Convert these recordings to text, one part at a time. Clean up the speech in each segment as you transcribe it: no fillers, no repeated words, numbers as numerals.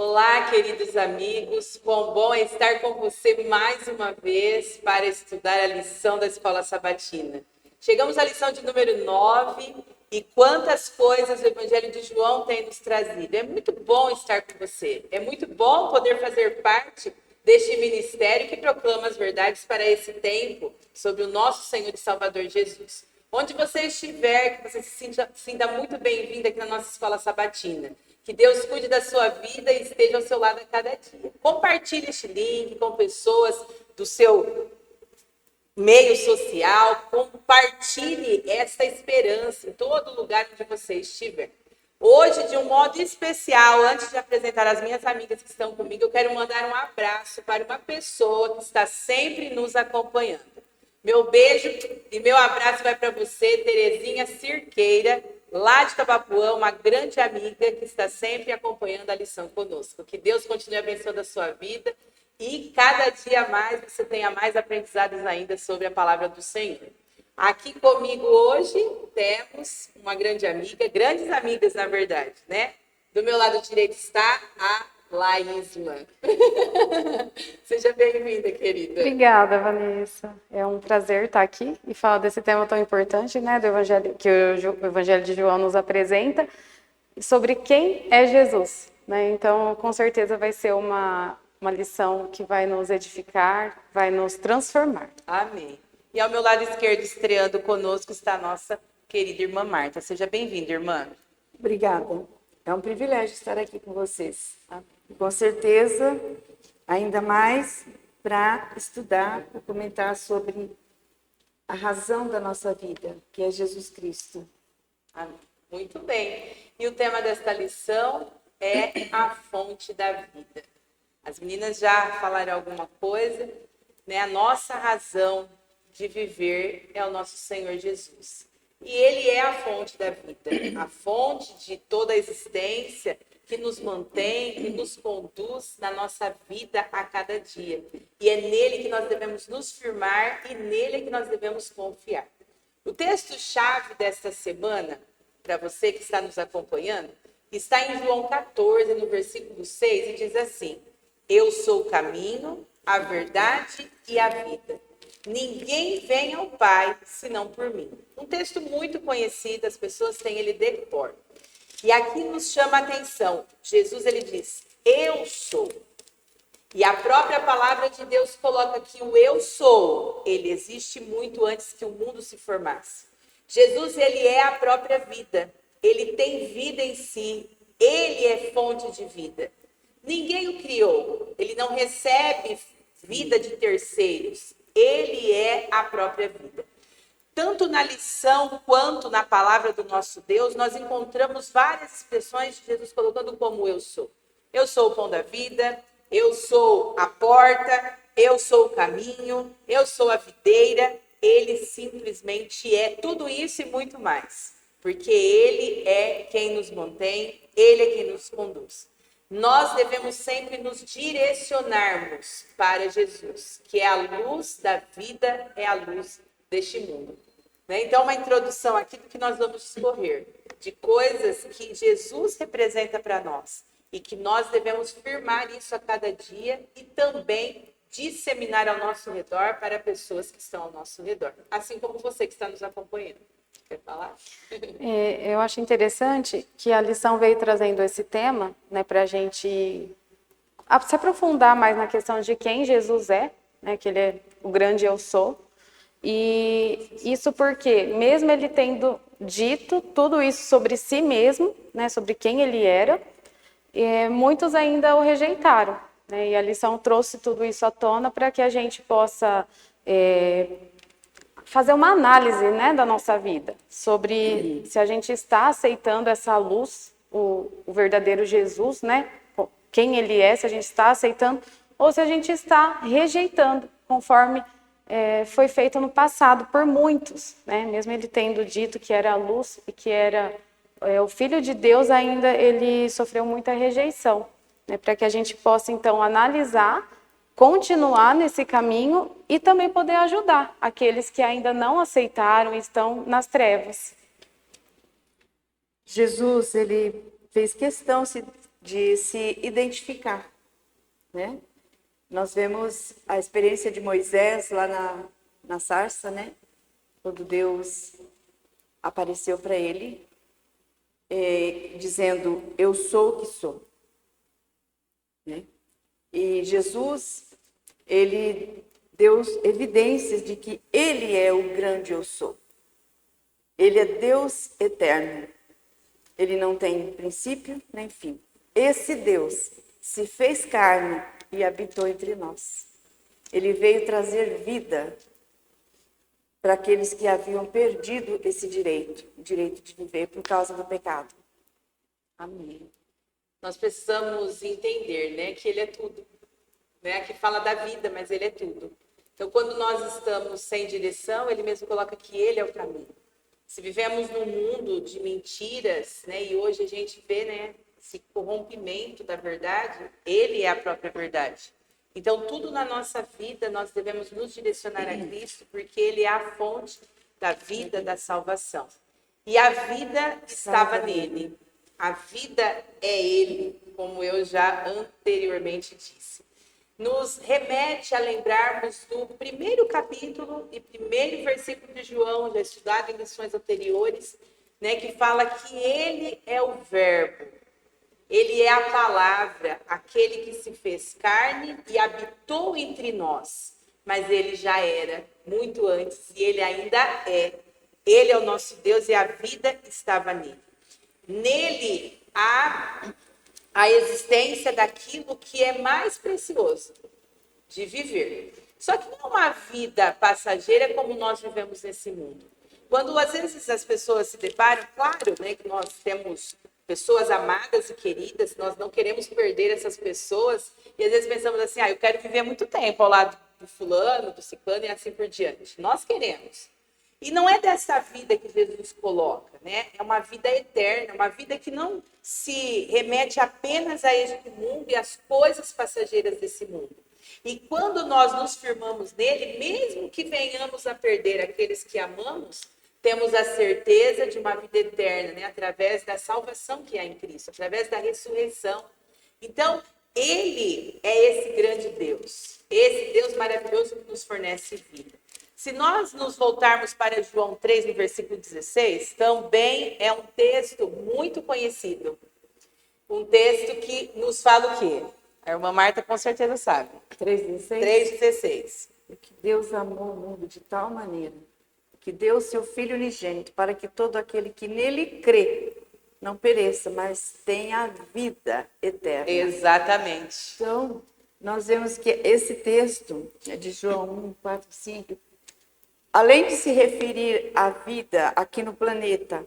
Olá, queridos amigos, quão bom é estar com você mais uma vez para estudar a lição da Escola Sabatina. Chegamos à lição de número 9 e quantas coisas o Evangelho de João tem nos trazido. É muito bom estar com você, é muito bom poder fazer parte deste ministério que proclama as verdades para esse tempo sobre o nosso Senhor e Salvador Jesus. Onde você estiver, que você se sinta muito bem-vindo aqui na nossa Escola Sabatina. Que Deus cuide da sua vida e esteja ao seu lado a cada dia. Compartilhe este link com pessoas do seu meio social. Compartilhe essa esperança em todo lugar onde você estiver. Hoje, de um modo especial, antes de apresentar as minhas amigas que estão comigo, eu quero mandar um abraço para uma pessoa que está sempre nos acompanhando. Meu beijo e meu abraço vai para você, Terezinha Cirqueira, lá de Tabapuã, uma grande amiga que está sempre acompanhando a lição conosco. Que Deus continue abençoando a sua vida e cada dia mais você tenha mais aprendizados ainda sobre a palavra do Senhor. Aqui comigo hoje temos uma grande amiga, grandes amigas na verdade, né? Do meu lado direito está a Laísla. Seja bem-vinda, querida. Obrigada, Vanessa. É um prazer estar aqui e falar desse tema tão importante, né, do Evangelho, que o Evangelho de João nos apresenta, sobre quem é Jesus, né? Então, com certeza vai ser uma lição que vai nos edificar, vai nos transformar. Amém. E ao meu lado esquerdo, estreando conosco, está a nossa querida irmã Marta. Seja bem-vinda, irmã. Obrigada. É um privilégio estar aqui com vocês. Com certeza, ainda mais para estudar e comentar sobre a razão da nossa vida, que é Jesus Cristo. Amém. Muito bem. E o tema desta lição é a fonte da vida. As meninas já falaram alguma coisa, né? A nossa razão de viver é o nosso Senhor Jesus. E Ele é a fonte da vida, a fonte de toda a existência que nos mantém, que nos conduz na nossa vida a cada dia. E é nele que nós devemos nos firmar e nele é que nós devemos confiar. O texto-chave desta semana, para você que está nos acompanhando, está em João 14, no versículo 6, e diz assim: Eu sou o caminho, a verdade e a vida. Ninguém vem ao Pai senão por mim. Um texto muito conhecido, as pessoas têm ele de cor. E aqui nos chama a atenção. Jesus, ele diz, eu sou. E a própria palavra de Deus coloca que o eu sou, ele existe muito antes que o mundo se formasse. Jesus, ele é a própria vida. Ele tem vida em si. Ele é fonte de vida. Ninguém o criou. Ele não recebe vida de terceiros. Ele é a própria vida. Tanto na lição quanto na palavra do nosso Deus, nós encontramos várias expressões de Jesus colocando como eu sou. Eu sou o pão da vida, eu sou a porta, eu sou o caminho, eu sou a videira. Ele simplesmente é tudo isso e muito mais. Porque Ele é quem nos mantém, Ele é quem nos conduz. Nós devemos sempre nos direcionarmos para Jesus, que é a luz da vida, é a luz deste mundo. Então, uma introdução aqui do que nós vamos discorrer, de coisas que Jesus representa para nós e que nós devemos firmar isso a cada dia e também disseminar ao nosso redor para pessoas que estão ao nosso redor, assim como você que está nos acompanhando. Quer falar? Eu acho interessante que a lição veio trazendo esse tema, né, para a gente se aprofundar mais na questão de quem Jesus é, né, que ele é o grande eu sou. E isso porque, mesmo ele tendo dito tudo isso sobre si mesmo, né, sobre quem ele era, muitos ainda o rejeitaram, né, e a lição trouxe tudo isso à tona para que a gente possa fazer uma análise, né, da nossa vida, sobre se a gente está aceitando essa luz, o verdadeiro Jesus, né, quem ele é, se a gente está aceitando, ou se a gente está rejeitando, conforme foi feito no passado por muitos, né, mesmo ele tendo dito que era a luz e que era o Filho de Deus, ainda ele sofreu muita rejeição, né, para que a gente possa, então, analisar, continuar nesse caminho e também poder ajudar aqueles que ainda não aceitaram e estão nas trevas. Jesus, ele fez questão de se identificar, né? Nós vemos a experiência de Moisés lá na sarça, né? Quando Deus apareceu para ele, dizendo, eu sou o que sou. Né? E Jesus, ele deu evidências de que ele é o grande eu sou. Ele é Deus eterno. Ele não tem princípio nem fim. Esse Deus se fez carne e habitou entre nós. Ele veio trazer vida para aqueles que haviam perdido esse direito, o direito de viver por causa do pecado. Amém. Nós precisamos entender, né, que ele é tudo. Né? Aqui fala da vida, mas ele é tudo. Então, quando nós estamos sem direção, ele mesmo coloca que ele é o caminho. Se vivemos num mundo de mentiras, né, e hoje a gente vê, né, esse corrompimento da verdade, ele é a própria verdade. Então, tudo na nossa vida, nós devemos nos direcionar a Cristo, porque ele é a fonte da vida, da salvação. E a vida estava nele. A vida é ele, como eu já anteriormente disse. Nos remete a lembrarmos do primeiro capítulo e primeiro versículo de João, já estudado em lições anteriores, né, que fala que ele é o verbo. Ele é a palavra, aquele que se fez carne e habitou entre nós. Mas ele já era muito antes e ele ainda é. Ele é o nosso Deus e a vida estava nele. Nele há a existência daquilo que é mais precioso de viver. Só que não é uma vida passageira como nós vivemos nesse mundo. Quando às vezes as pessoas se deparam, claro, né, que nós temos pessoas amadas e queridas, nós não queremos perder essas pessoas, e às vezes pensamos assim, eu quero viver muito tempo ao lado do fulano, do ciclano e assim por diante. Nós queremos. E não é dessa vida que Jesus coloca, né? É uma vida eterna, uma vida que não se remete apenas a este mundo e às coisas passageiras desse mundo. E quando nós nos firmamos nele, mesmo que venhamos a perder aqueles que amamos, temos a certeza de uma vida eterna, né? Através da salvação que há em Cristo, através da ressurreição. Então, ele é esse grande Deus, esse Deus maravilhoso que nos fornece vida. Se nós nos voltarmos para João 3, no versículo 16, também é um texto muito conhecido. Um texto que nos fala o quê? A irmã Marta com certeza sabe. 3,16? 3,16. Que Deus amou o mundo de tal maneira que deu seu Filho unigênito para que todo aquele que nele crê não pereça, mas tenha vida eterna. Exatamente. Então, nós vemos que esse texto de João 1, 4, 5, além de se referir à vida aqui no planeta,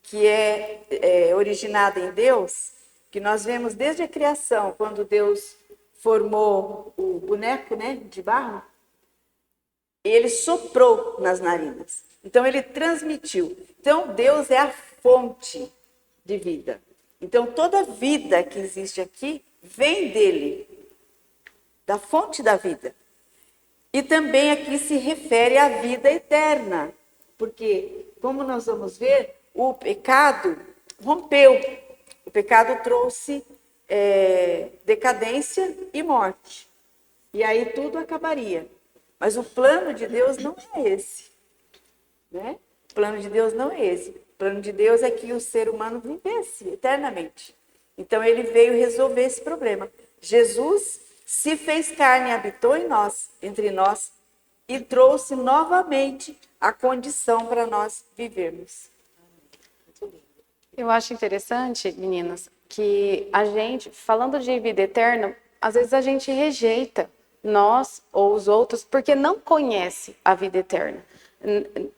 que é originada em Deus, que nós vemos desde a criação, quando Deus formou o boneco, né, de barro, ele soprou nas narinas. Então, ele transmitiu. Então, Deus é a fonte de vida. Então, toda vida que existe aqui vem dele, da fonte da vida. E também aqui se refere à vida eterna, porque, como nós vamos ver, o pecado rompeu. O pecado trouxe decadência e morte. E aí tudo acabaria. Mas o plano de Deus não é esse. Né? O plano de Deus não é esse. O plano de Deus é que o ser humano vivesse eternamente. Então, ele veio resolver esse problema. Jesus se fez carne e habitou em nós, entre nós, e trouxe novamente a condição para nós vivermos. Eu acho interessante, meninas, que a gente, falando de vida eterna, às vezes a gente rejeita nós ou os outros porque não conhece a vida eterna.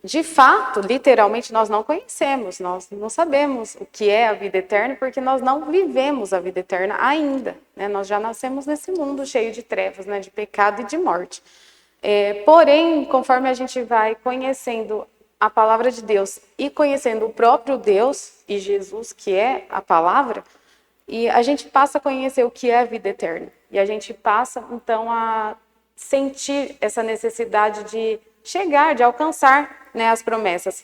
De fato, literalmente, nós não conhecemos, nós não sabemos o que é a vida eterna porque nós não vivemos a vida eterna ainda. Né? Nós já nascemos nesse mundo cheio de trevas, né? De pecado e de morte. Porém, conforme a gente vai conhecendo a palavra de Deus e conhecendo o próprio Deus e Jesus, que é a palavra, e a gente passa a conhecer o que é a vida eterna. E a gente passa, então, a sentir essa necessidade de chegar, de alcançar, né, as promessas.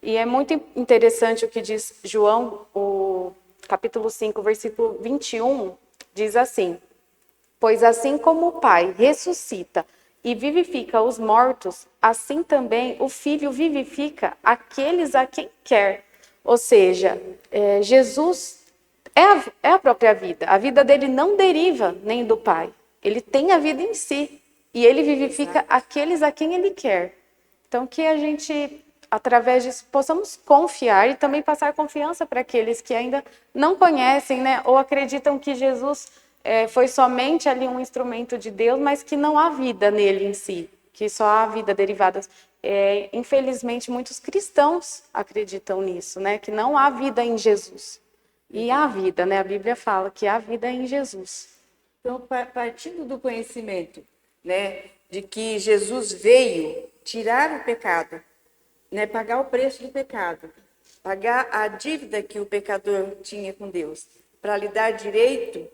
E é muito interessante o que diz João, o capítulo 5, versículo 21, diz assim: pois assim como o Pai ressuscita e vivifica os mortos, assim também o Filho vivifica aqueles a quem quer. Ou seja, Jesus é a própria vida. A vida dele não deriva nem do Pai. Ele tem a vida em si. E ele vivifica aqueles a quem ele quer. Então, que a gente, através disso, possamos confiar e também passar confiança para aqueles que ainda não conhecem, né? Ou acreditam que Jesus foi somente ali um instrumento de Deus, mas que não há vida nele em si, que só há vida derivada. Infelizmente, muitos cristãos acreditam nisso, né? Que não há vida em Jesus. E há vida, né? A Bíblia fala que há vida em Jesus. Então, partindo do conhecimento, né, de que Jesus veio tirar o pecado, né, pagar o preço do pecado, pagar a dívida que o pecador tinha com Deus, para lhe dar direito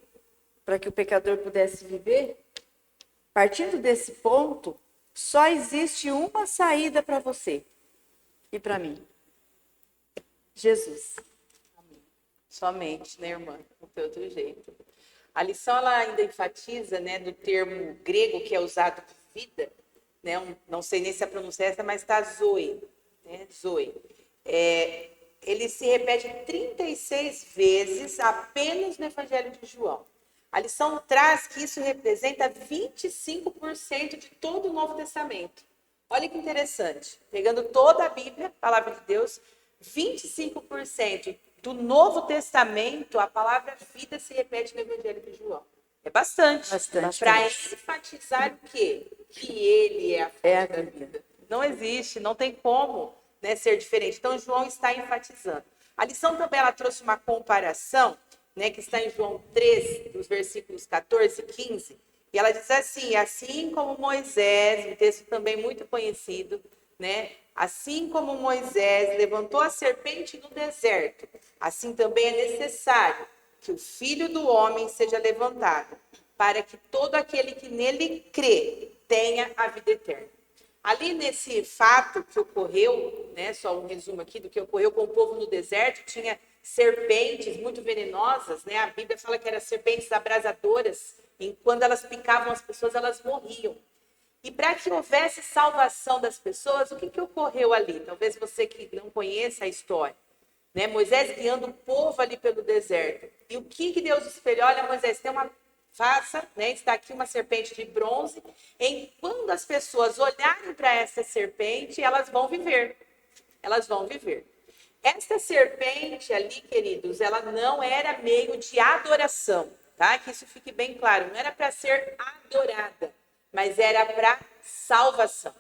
para que o pecador pudesse viver, partindo desse ponto, só existe uma saída para você e para mim: Jesus. Somente, né, irmã? Não tem outro jeito. A lição ela ainda enfatiza, né, do termo grego que é usado de vida, né? Não sei nem se a pronúncia é essa, mas está zoe, né? Zoe. Ele se repete 36 vezes apenas no Evangelho de João. A lição traz que isso representa 25% de todo o Novo Testamento. Olha que interessante. Pegando toda a Bíblia, a palavra de Deus, 25% do Novo Testamento, a palavra vida se repete no Evangelho de João. É bastante. Para enfatizar o quê? Que ele é a fonte da vida. Não existe, não tem como, né, ser diferente. Então, João está enfatizando. A lição também ela trouxe uma comparação, né, que está em João 3, nos versículos 14 e 15. E ela diz assim como Moisés, um texto também muito conhecido, né? Assim como Moisés levantou a serpente no deserto, assim também é necessário que o Filho do Homem seja levantado, para que todo aquele que nele crê tenha a vida eterna. Ali nesse fato que ocorreu, né, só um resumo aqui do que ocorreu com o povo no deserto, tinha serpentes muito venenosas, né? A Bíblia fala que eram serpentes abrasadoras, e quando elas picavam as pessoas, elas morriam. E para que houvesse salvação das pessoas, o que ocorreu ali? Talvez você que não conheça a história, né? Moisés guiando o povo ali pelo deserto. E o que Deus espelhou? Olha, Moisés, faça, né? Está aqui uma serpente de bronze. Quando as pessoas olharem para essa serpente, elas vão viver. Elas vão viver. Essa serpente ali, queridos, ela não era meio de adoração, tá? Que isso fique bem claro. Não era para ser adorada, mas era para salvação.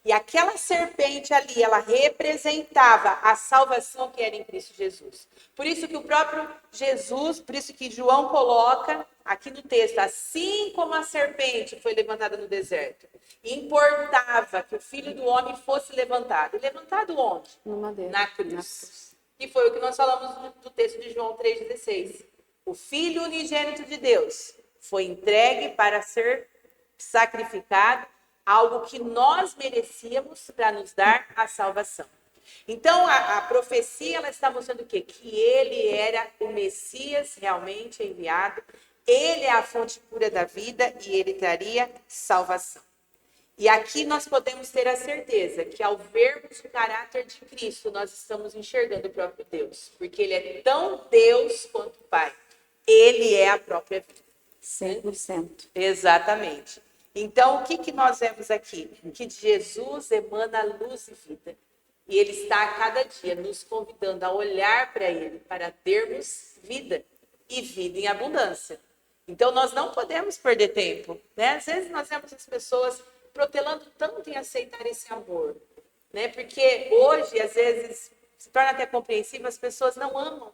E aquela serpente ali, ela representava a salvação que era em Cristo Jesus. Por isso que o próprio Jesus, por isso que João coloca aqui no texto, assim como a serpente foi levantada no deserto, importava que o Filho do Homem fosse levantado. E levantado onde? Na cruz. E foi o que nós falamos do texto de João 3,16. O Filho unigênito de Deus foi entregue para ser sacrificado, algo que nós merecíamos para nos dar a salvação. Então, a profecia ela está mostrando o quê? Que ele era o Messias realmente enviado, ele é a fonte pura da vida e ele traria salvação. E aqui nós podemos ter a certeza que ao vermos o caráter de Cristo, nós estamos enxergando o próprio Deus, porque ele é tão Deus quanto o Pai. Ele é a própria vida. 100%. Exatamente. Então, o que nós vemos aqui? Que Jesus emana luz e vida. E ele está a cada dia nos convidando a olhar para ele, para termos vida e vida em abundância. Então, nós não podemos perder tempo, né? Às vezes nós vemos as pessoas protelando tanto em aceitar esse amor, né? Porque hoje, às vezes, se torna até compreensível, as pessoas não amam.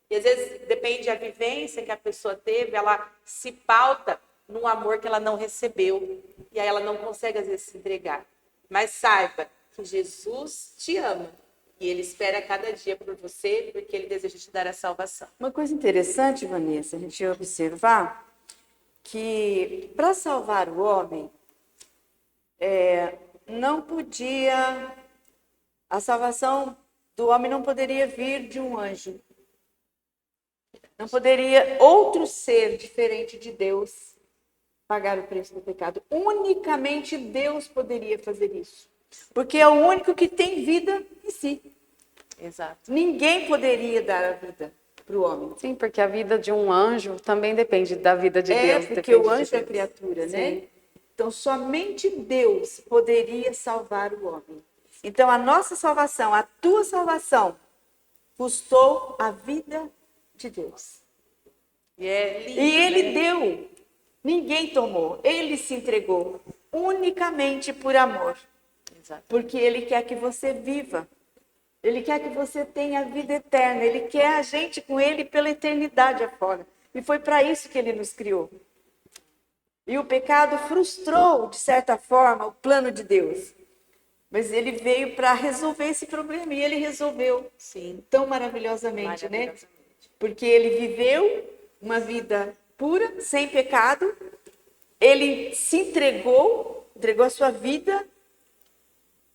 E às vezes depende da vivência que a pessoa teve, ela se pauta num amor que ela não recebeu. E aí ela não consegue, às vezes, se entregar. Mas saiba que Jesus te ama. E ele espera cada dia por você, porque ele deseja te dar a salvação. Uma coisa interessante, Vanessa, a gente observar que para salvar o homem, não podia, a salvação do homem não poderia vir de um anjo. Não poderia outro ser diferente de Deus pagar o preço do pecado. Unicamente Deus poderia fazer isso. Porque é o único que tem vida em si. Exato. Ninguém poderia dar a vida para o homem. Sim, porque a vida de um anjo também depende da vida de Deus. Porque depende o anjo de é Deus. criatura, né? Sim. Então, somente Deus poderia salvar o homem. Então, a nossa salvação, a tua salvação, custou a vida de Deus. E é lindo, E Ele né? deu. Ninguém tomou. Ele se entregou unicamente por amor. Exato. Porque Ele quer que você viva. Ele quer que você tenha vida eterna. Ele quer a gente com Ele pela eternidade afora. E foi para isso que Ele nos criou. E o pecado frustrou, de certa forma, o plano de Deus. Mas Ele veio para resolver esse problema. E Ele resolveu. Sim, Tão maravilhosamente, né? maravilhosamente. Porque Ele viveu uma vida pura, sem pecado. Ele se entregou a sua vida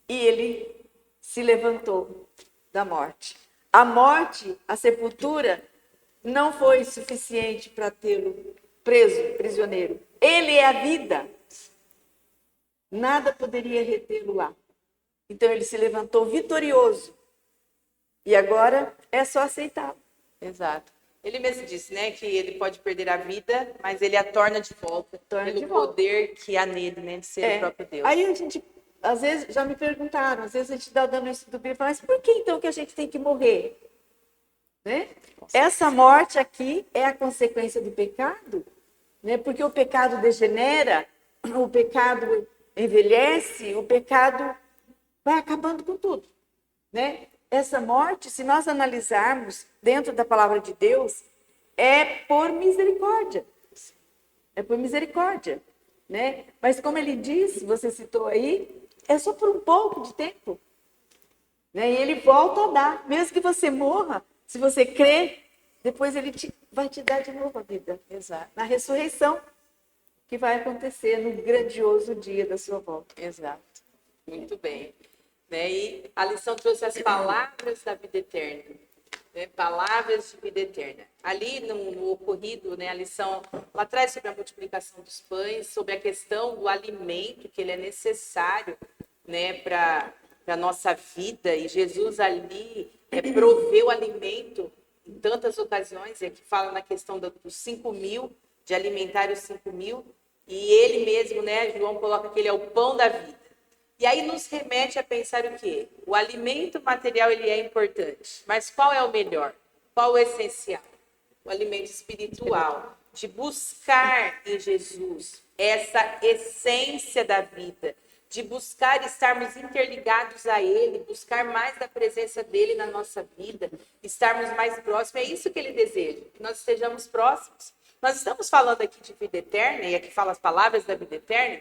e Ele se levantou da morte. A morte, a sepultura, não foi suficiente para tê-lo preso, prisioneiro. Ele é a vida. Nada poderia retê-lo lá. Então ele se levantou vitorioso. E agora é só aceitá-lo. Exato. Ele mesmo disse, né, que ele pode perder a vida, mas ele a torna de volta Torna pelo de volta. poder que há nele, né, de ser o próprio Deus. Aí a gente, às vezes, já me perguntaram, às vezes a gente está dando isso do Bíblia, mas por que então que a gente tem que morrer? Né? Essa morte aqui é a consequência do pecado, né? Porque o pecado degenera, o pecado envelhece, o pecado vai acabando com tudo, né? Essa morte, se nós analisarmos dentro da palavra de Deus, é por misericórdia. É por misericórdia, né? Mas como ele disse, você citou aí, é só por um pouco de tempo. Né? E ele volta a dar. Mesmo que você morra, se você crer, depois ele vai te dar de novo a vida. Exato. Na ressurreição, que vai acontecer no grandioso dia da sua volta. Exato. Muito bem. Né? E a lição trouxe as palavras da vida eterna. Né? Palavras de vida eterna. Ali no ocorrido, né, a lição lá atrás sobre a multiplicação dos pães, sobre a questão do alimento, que ele é necessário, né, para a nossa vida. E Jesus ali proveu alimento em tantas ocasiões. E aqui fala na questão dos 5.000, de alimentar os 5.000. E ele mesmo, né, João coloca que ele é o pão da vida. E aí nos remete a pensar o quê? O alimento material ele é importante, mas qual é o melhor? Qual o essencial? O alimento espiritual, de buscar em Jesus essa essência da vida, de buscar estarmos interligados a Ele, buscar mais da presença dEle na nossa vida, estarmos mais próximos. É isso que Ele deseja, que nós estejamos próximos. Nós estamos falando aqui de vida eterna, e aqui fala as palavras da vida eterna,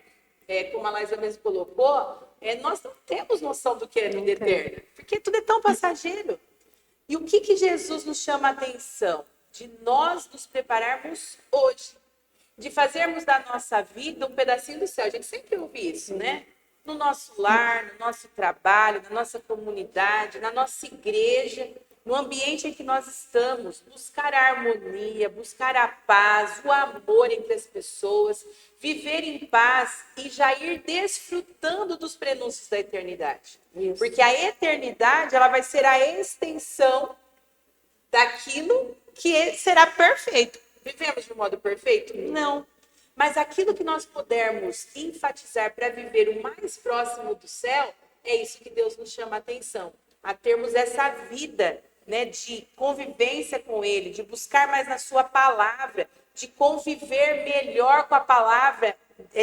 como a Laísa mesmo colocou, nós não temos noção do que é vida eterna, porque tudo é tão passageiro. E o que Jesus nos chama a atenção? De nós nos prepararmos hoje, de fazermos da nossa vida um pedacinho do céu. A gente sempre ouve isso, né? No nosso lar, no nosso trabalho, na nossa comunidade, na nossa igreja, no ambiente em que nós estamos, buscar a harmonia, buscar a paz, o amor entre as pessoas, viver em paz e já ir desfrutando dos prenúncios da eternidade. Isso. Porque a eternidade ela vai ser a extensão daquilo que será perfeito. Vivemos de um modo perfeito? Não. Mas aquilo que nós pudermos enfatizar para viver o mais próximo do céu, é isso que Deus nos chama a atenção. A termos essa vida, né, de convivência com Ele, de buscar mais na sua palavra, de conviver melhor com a palavra,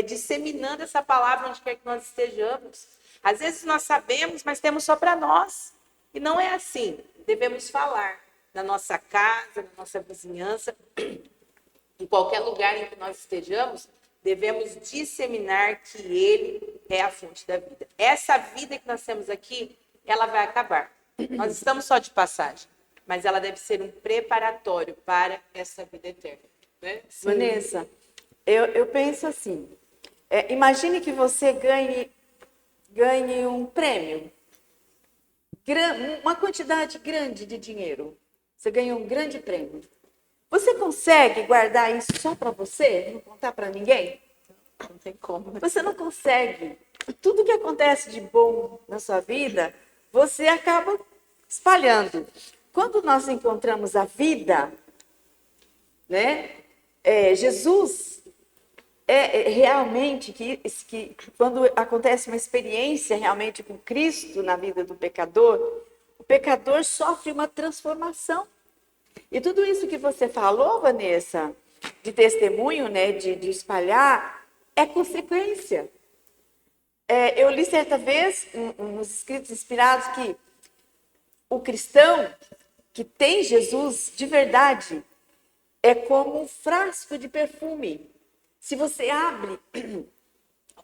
disseminando essa palavra onde quer que nós estejamos. Às vezes nós sabemos, mas temos só para nós. E não é assim. Devemos falar na nossa casa, na nossa vizinhança, em qualquer lugar em que nós estejamos, devemos disseminar que Ele é a fonte da vida. Essa vida que nós temos aqui, ela vai acabar. Nós estamos só de passagem, mas ela deve ser um preparatório para essa vida eterna. Né? Vanessa, eu penso assim, imagine que você ganhe um prêmio, uma quantidade grande de dinheiro. Você ganha um grande prêmio. Você consegue guardar isso só para você? Não contar para ninguém? Não tem como. Você não consegue. Tudo que acontece de bom na sua vida, você acaba espalhando. Quando nós encontramos a vida, né? Jesus realmente que quando acontece uma experiência realmente com Cristo na vida do pecador, o pecador sofre uma transformação. E tudo isso que você falou, Vanessa, de testemunho, né, de espalhar, é consequência. Eu li certa vez nos escritos inspirados que o cristão que tem Jesus de verdade é como um frasco de perfume. Se você abre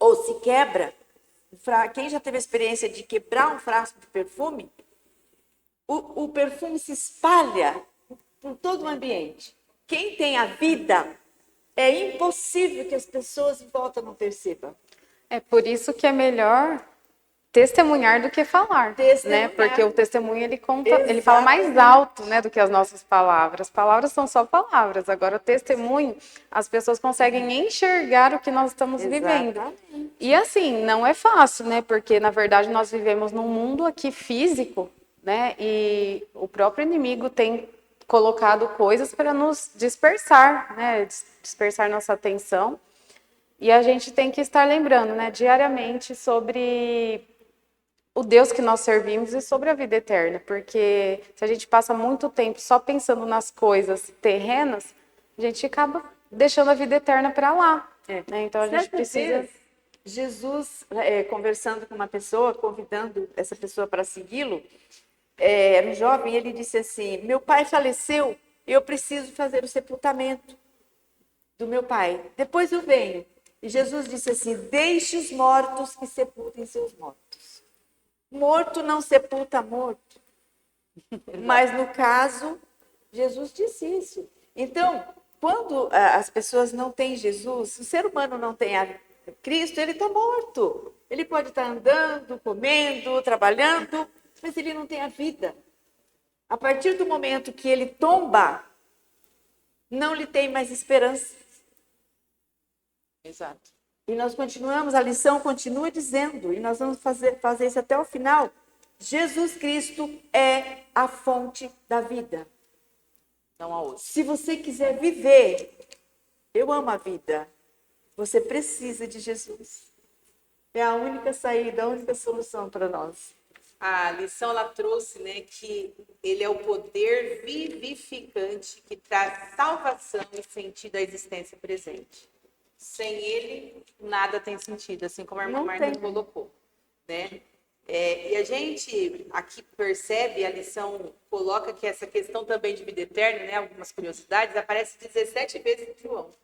ou se quebra, quem já teve a experiência de quebrar um frasco de perfume, o perfume se espalha por todo o ambiente. Quem tem a vida, é impossível que as pessoas em volta não percebam. É por isso que é melhor testemunhar do que falar, né? Porque o testemunho ele conta, ele fala mais alto, né, do que as nossas palavras. Palavras são só palavras. Agora o testemunho, as pessoas conseguem enxergar o que nós estamos vivendo. E assim, não é fácil, né? Porque na verdade nós vivemos num mundo aqui físico, né? E o próprio inimigo tem colocado coisas para nos dispersar, né? Dispersar nossa atenção. E a gente tem que estar lembrando, né, diariamente sobre o Deus que nós servimos e sobre a vida eterna, porque se a gente passa muito tempo só pensando nas coisas terrenas, a gente acaba deixando a vida eterna para lá. Né? Então a gente precisa... Jesus, conversando com uma pessoa, convidando essa pessoa para segui-lo, era um jovem, ele disse assim, meu pai faleceu, eu preciso fazer o sepultamento do meu pai, depois eu venho. E Jesus disse assim, deixe os mortos que sepultem seus mortos. Morto não sepulta morto. Mas no caso, Jesus disse isso. Então, quando as pessoas não têm Jesus, o ser humano não tem a Cristo, ele está morto. Ele pode estar andando, comendo, trabalhando, mas ele não tem a vida. A partir do momento que ele tomba, não lhe tem mais esperança. Exato. E nós continuamos, a lição continua dizendo, e nós vamos fazer isso até o final. Jesus Cristo é a fonte da vida. Não há outro. Se você quiser viver, eu amo a vida, você precisa de Jesus. É a única saída, a única solução para nós. A lição ela trouxe, né, que ele é o poder vivificante que traz salvação e sentido à existência presente. Sem ele, nada tem sentido, assim como a irmã Marta colocou, né? E a gente aqui percebe, a lição coloca que essa questão também de vida eterna, né, algumas curiosidades, aparece 17 vezes em João,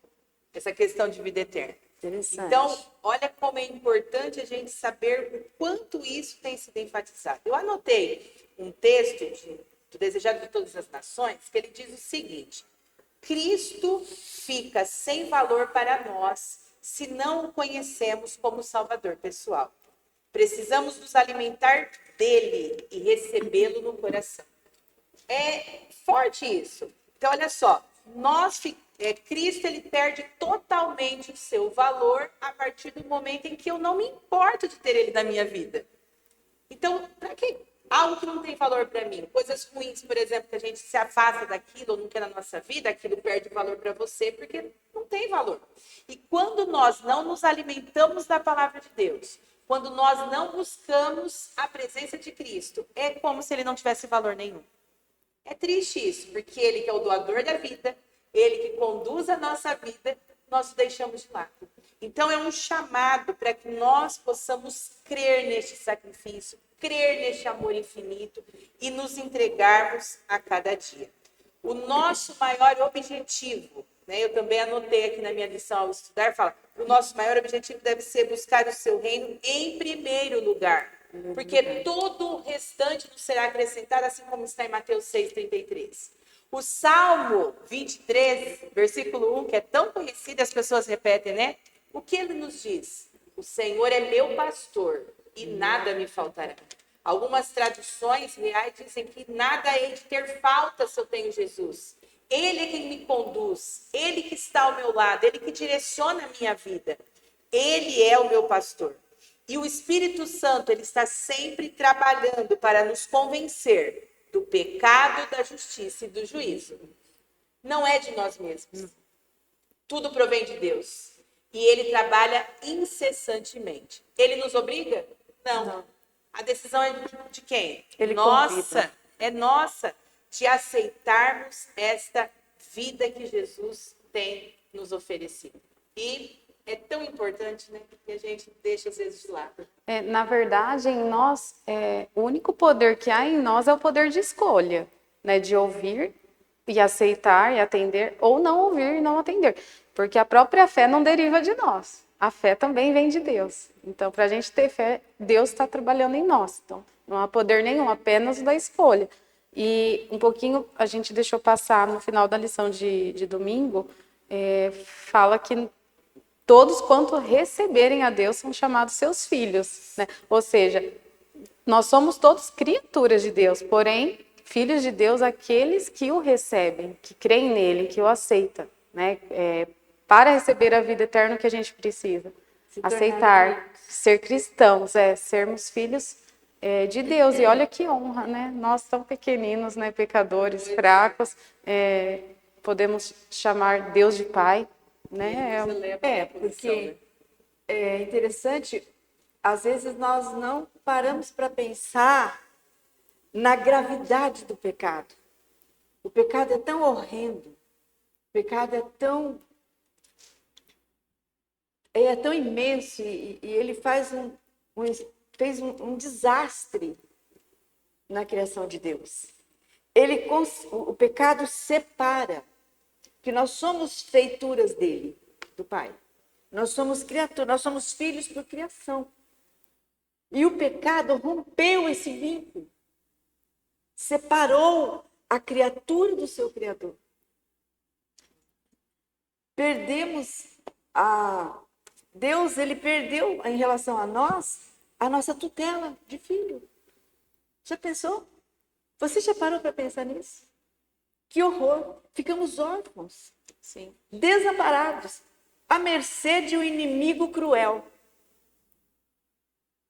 essa questão de vida eterna. Então, olha como é importante a gente saber o quanto isso tem sido enfatizado. Eu anotei um texto do Desejado de Todas as Nações, que ele diz o seguinte: Cristo fica sem valor para nós se não o conhecemos como Salvador pessoal. Precisamos nos alimentar dele e recebê-lo no coração. É forte isso. Então, olha só, Cristo ele perde totalmente o seu valor a partir do momento em que eu não me importo de ter ele na minha vida. Então, para que algo que não tem valor para mim? Coisas ruins, por exemplo, que a gente se afasta daquilo ou não quer na nossa vida, aquilo perde valor para você porque não tem valor. E quando nós não nos alimentamos da palavra de Deus, quando nós não buscamos a presença de Cristo, é como se ele não tivesse valor nenhum. É triste isso, porque ele que é o doador da vida, ele que conduz a nossa vida, nós o deixamos de lado. Então, é um chamado para que nós possamos crer neste sacrifício, crer neste amor infinito e nos entregarmos a cada dia. O nosso maior objetivo, né, eu também anotei aqui na minha lição ao estudar, fala, o nosso maior objetivo deve ser buscar o seu reino em primeiro lugar, porque todo o restante nos será acrescentado, assim como está em Mateus 6,33. O Salmo 23, versículo 1, que é tão conhecido, as pessoas repetem, né? O que ele nos diz? O Senhor é meu pastor e nada me faltará. Algumas traduções reais dizem que nada hei de ter falta se eu tenho Jesus. Ele é quem me conduz, Ele que está ao meu lado, Ele que direciona a minha vida. Ele é o meu pastor. E o Espírito Santo, ele está sempre trabalhando para nos convencer do pecado, da justiça e do juízo. Não é de nós mesmos. Tudo provém de Deus. E ele trabalha incessantemente. Ele nos obriga? Não. A decisão é de quem? Ele nossa, convida. é nossa, de aceitarmos esta vida que Jesus tem nos oferecido. E é tão importante, né, que a gente deixa às vezes de lado. Na verdade, em nós, o único poder que há em nós é o poder de escolha, né? De ouvir e aceitar e atender, ou não ouvir e não atender. Porque a própria fé não deriva de nós. A fé também vem de Deus. Então, para a gente ter fé, Deus está trabalhando em nós. Então, não há poder nenhum, apenas da escolha. E um pouquinho a gente deixou passar no final da lição de domingo, fala que todos quanto receberem a Deus são chamados seus filhos, né? Ou seja, nós somos todos criaturas de Deus, porém, filhos de Deus, aqueles que o recebem, que creem nele, que o aceitam, né? Para receber a vida eterna, o que a gente precisa? Aceitar, ser cristãos, sermos filhos de Deus. E olha que honra, né? Nós tão pequeninos, né? Pecadores, fracos, podemos chamar Deus de Pai, né? Porque é interessante, às vezes nós não paramos para pensar na gravidade do pecado. O pecado é tão horrendo, o pecado é tão imenso e ele fez um desastre na criação de Deus. O pecado separa, que nós somos feituras dele, do Pai. Nós somos criaturas, nós somos filhos por criação. E o pecado rompeu esse vínculo. Separou a criatura do seu Criador. Deus, ele perdeu em relação a nós, a nossa tutela de filho. Já pensou? Você já parou para pensar nisso? Que horror! Ficamos órfãos, Sim. desamparados, à mercê de um inimigo cruel.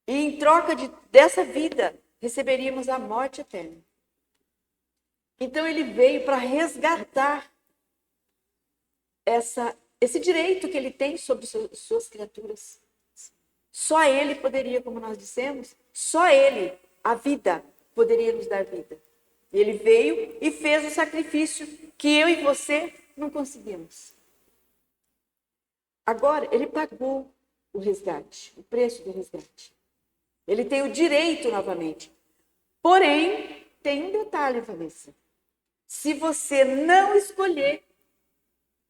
E em troca dessa vida, receberíamos a morte eterna. Então ele veio para resgatar esse direito que ele tem sobre suas criaturas. Só ele poderia, como nós dissemos, só ele, a vida, poderia nos dar vida. Ele veio e fez o sacrifício que eu e você não conseguimos. Agora, ele pagou o resgate, o preço do resgate. Ele tem o direito novamente. Porém, tem um detalhe, Vanessa. Se você não escolher,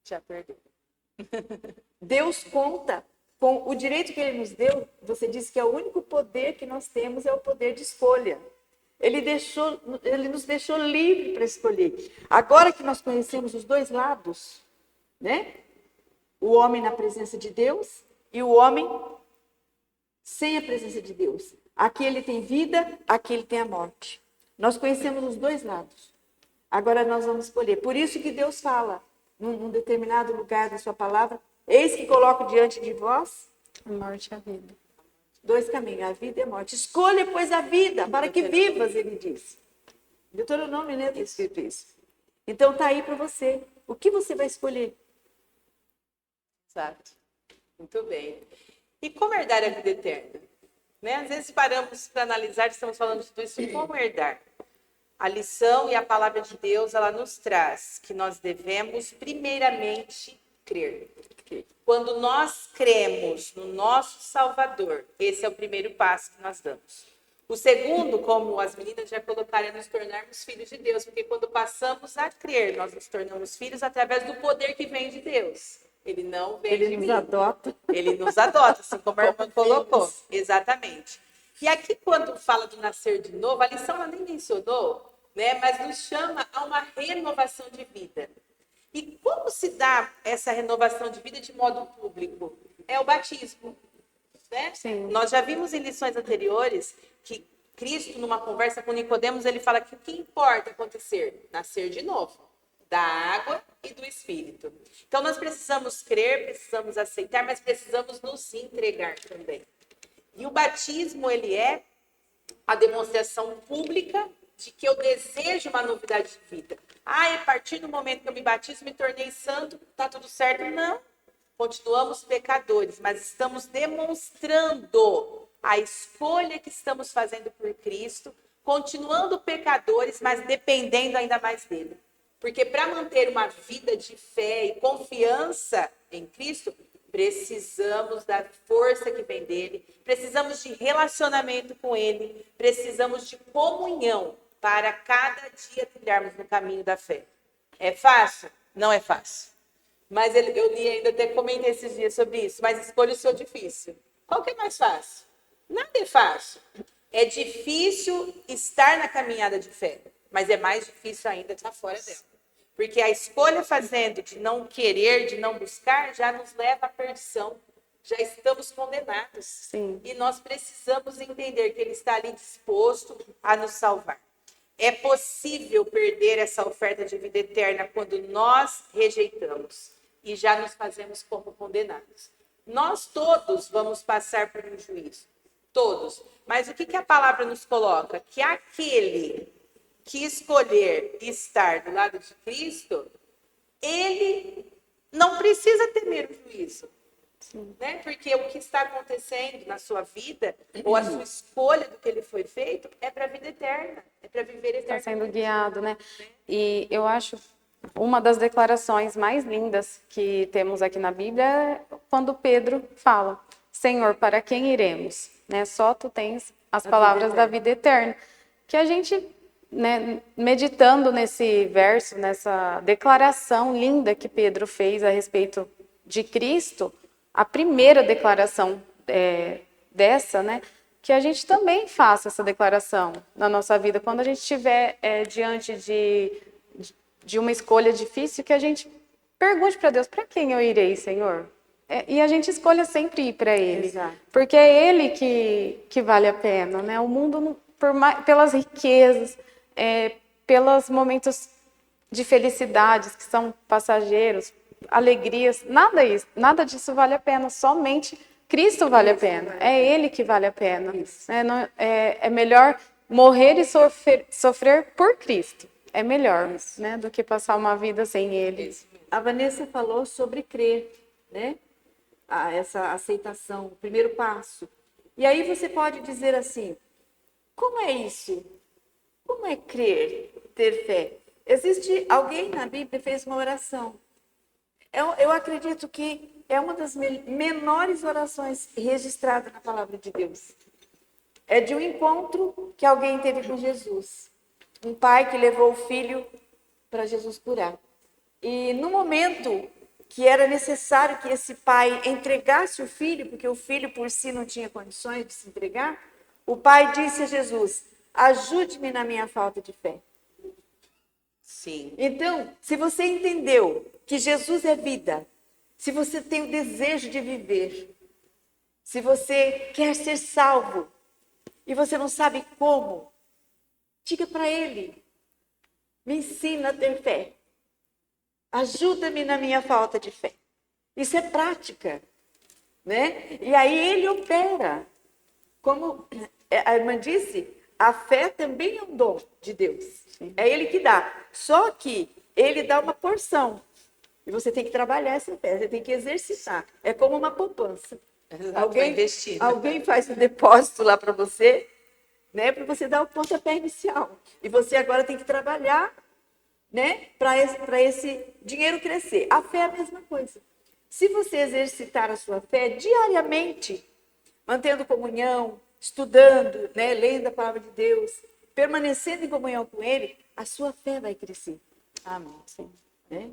Já perdeu. Deus conta com o direito que ele nos deu. Você disse que é o único poder que nós temos é o poder de escolha. Ele nos deixou livre para escolher. Agora que nós conhecemos os dois lados, né? O homem na presença de Deus e o homem sem a presença de Deus. Aqui ele tem vida, aqui ele tem a morte. Nós conhecemos os dois lados. Agora nós vamos escolher. Por isso que Deus fala, num determinado lugar da sua palavra, eis que coloco diante de vós A morte e a vida. dois caminhos, a vida e a morte. Escolha, pois, a vida, para que vivas, ele diz. Deuteronômio, né? Está escrito isso. Então, está aí para você. O que você vai escolher? Exato. Muito bem. E como herdar a vida eterna? Né? Às vezes paramos para analisar, estamos falando de tudo isso, como herdar. A lição e a palavra de Deus, ela nos traz que nós devemos primeiramente crer. Quando nós cremos no nosso Salvador, esse é o primeiro passo que nós damos. O segundo, como as meninas já colocaram, é nos tornarmos filhos de Deus, porque quando passamos a crer, nós nos tornamos filhos através do poder que vem de Deus. Ele não vem de mim. Ele nos adota. Ele nos adota, assim como a irmã colocou. Exatamente. E aqui, quando fala do nascer de novo, a lição ela nem mencionou, né? Mas nos chama a uma renovação de vida. E como se dá essa renovação de vida de modo público? É o batismo. Né? Sim. Nós já vimos em lições anteriores que Cristo, numa conversa com Nicodemos, ele fala que o que importa acontecer? Nascer de novo. da água e do Espírito. Então, nós precisamos crer, precisamos aceitar, mas precisamos nos entregar também. E o batismo, ele é a demonstração pública de que eu desejo uma novidade de vida. Ah, a partir do momento que eu me batizo, me tornei santo, tá tudo certo? Não. Continuamos pecadores, mas estamos demonstrando a escolha que estamos fazendo por Cristo, continuando pecadores, mas dependendo ainda mais dele. Porque para manter uma vida de fé e confiança em Cristo, precisamos da força que vem dele, precisamos de relacionamento com ele, precisamos de comunhão para cada dia trilharmos no caminho da fé. É fácil? Não é fácil. Mas eu li ainda, até comentei esses dias sobre isso, mas escolha o seu difícil. Qual que é mais fácil? Nada é fácil. É difícil estar na caminhada de fé, mas é mais difícil ainda estar fora dela. Porque a escolha fazendo de não querer, de não buscar, já nos leva à perdição. Já estamos condenados. Sim. E nós precisamos entender que ele está ali disposto a nos salvar. É possível perder essa oferta de vida eterna quando nós rejeitamos e já nos fazemos como condenados. Nós todos vamos passar por um juízo. Todos. Mas o que a palavra nos coloca? Que aquele que escolher estar do lado de Cristo, ele não precisa temer o juízo. Né? Porque o que está acontecendo na sua vida, ou a sua escolha do que ele foi feito, é para a vida eterna, é para viver eternamente. Está sendo guiado, né? E eu acho uma das declarações mais lindas que temos aqui na Bíblia é quando Pedro fala: Senhor, para quem iremos? Né? Só tu tens as palavras da vida eterna. Que a gente, né, meditando nesse verso, nessa declaração linda que Pedro fez a respeito de Cristo, a primeira declaração dessa, né, que a gente também faça essa declaração na nossa vida, quando a gente estiver diante de uma escolha difícil, que a gente pergunte para Deus: para quem eu irei, Senhor? E a gente escolha sempre ir para Ele. Exato. Porque é Ele que vale a pena, né? O mundo, pelas riquezas, pelos momentos de felicidades que são passageiros, alegrias, nada disso vale a pena, somente Cristo vale a pena, é Ele que vale a pena. É melhor morrer e sofrer por Cristo, é melhor, né, do que passar uma vida sem Ele. A Vanessa falou sobre crer, né? Essa aceitação, o primeiro passo. E aí você pode dizer assim: como é isso? Como é crer, ter fé? Existe alguém na Bíblia que fez uma oração. Eu acredito que é uma das menores orações registradas na palavra de Deus. É de um encontro que alguém teve com Jesus. Um pai que levou o filho para Jesus curar. E no momento que era necessário que esse pai entregasse o filho, porque o filho por si não tinha condições de se entregar, o pai disse a Jesus: ajude-me na minha falta de fé. Sim. Então, se você entendeu que Jesus é vida, se você tem o desejo de viver, se você quer ser salvo e você não sabe como, diga para Ele: me ensina a ter fé. Ajuda-me na minha falta de fé. Isso é prática, né? E aí Ele opera. Como a irmã disse, a fé também é um dom de Deus. Sim. É Ele que dá. Só que Ele dá uma porção. E você tem que trabalhar essa fé, você tem que exercitar. É como uma poupança. Exato, alguém faz um depósito lá para você, né, para você dar o pontapé inicial. E você agora tem que trabalhar, né, para esse dinheiro crescer. A fé é a mesma coisa. Se você exercitar a sua fé diariamente, mantendo comunhão, estudando, né, lendo a palavra de Deus, permanecendo em comunhão com Ele, a sua fé vai crescer. Amém. Sim. Né?